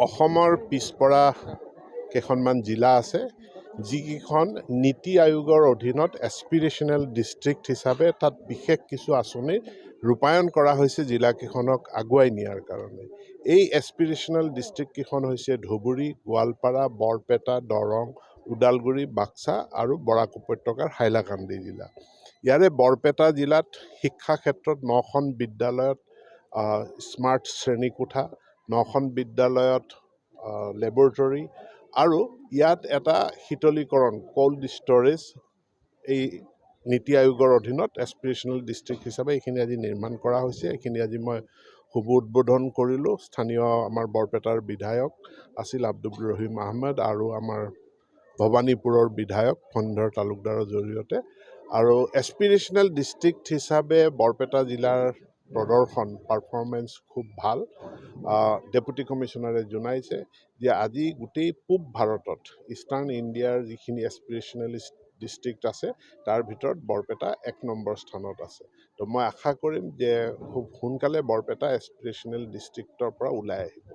অসমৰ পিছপৰা কেইখনমান জিলা আছে যিকেইখন নীতি আয়োগৰ অধীনত এছপিৰেশ্যনেল ডিষ্ট্ৰিক্ট হিচাপে তাত বিশেষ কিছু আঁচনি ৰূপায়ণ কৰা হৈছে জিলাকেইখনক আগুৱাই নিয়াৰ কাৰণে। এই এছপিৰেশ্যনেল ডিষ্ট্ৰিক্টকেইখন হৈছে ধুবুৰী, গোৱালপাৰা, বৰপেটা, দৰং, ওদালগুৰি, বাক্সা আৰু বৰাক উপত্যকাৰ হাইলাকান্দি জিলা। ইয়াৰে বৰপেটা জিলাত শিক্ষা ক্ষেত্ৰত 9খন বিদ্যালয়ত স্মাৰ্ট শ্ৰেণীকোঠা, 9খন বিদ্যালয়ত লেবৰেটৰী আৰু ইয়াত এটা শীতলীকৰণ কোল্ড ষ্ট'ৰেজ এই নীতি আয়োগৰ অধীনত এছপিৰেশ্যনেল ডিষ্ট্ৰিক্ট হিচাপে এইখিনি আজি নিৰ্মাণ কৰা হৈছে। এইখিনি আজি মই শুভ উদ্বোধন কৰিলোঁ। স্থানীয় আমাৰ বৰপেটাৰ বিধায়ক আছিল আব্দুল ৰহিম আহমেদ আৰু আমাৰ ভৱানীপুৰৰ বিধায়ক ফণীধৰ তালুকদাৰৰ জৰিয়তে। আৰু এছপিৰেশ্যনেল ডিষ্ট্ৰিক্ট হিচাপে বৰপেটা জিলাৰ প্ৰদৰ্শন পাৰফৰ্মেঞ্চ খুব ভাল। ডেপুটি কমিশ্যনাৰে জনাইছে যে আজি গোটেই পূব ভাৰতত ইষ্টাৰ্ণ ইণ্ডিয়াৰ যিখিনি এছপিৰেশ্যনেল ডিষ্ট্ৰিক্ট আছে তাৰ ভিতৰত বৰপেটা 1 নম্বৰ স্থানত আছে। তো মই আশা কৰিম যে খুব সোনকালে বৰপেটা এছপিৰেশ্যনেল ডিষ্ট্ৰিক্টৰ পৰা ওলাই আহিব।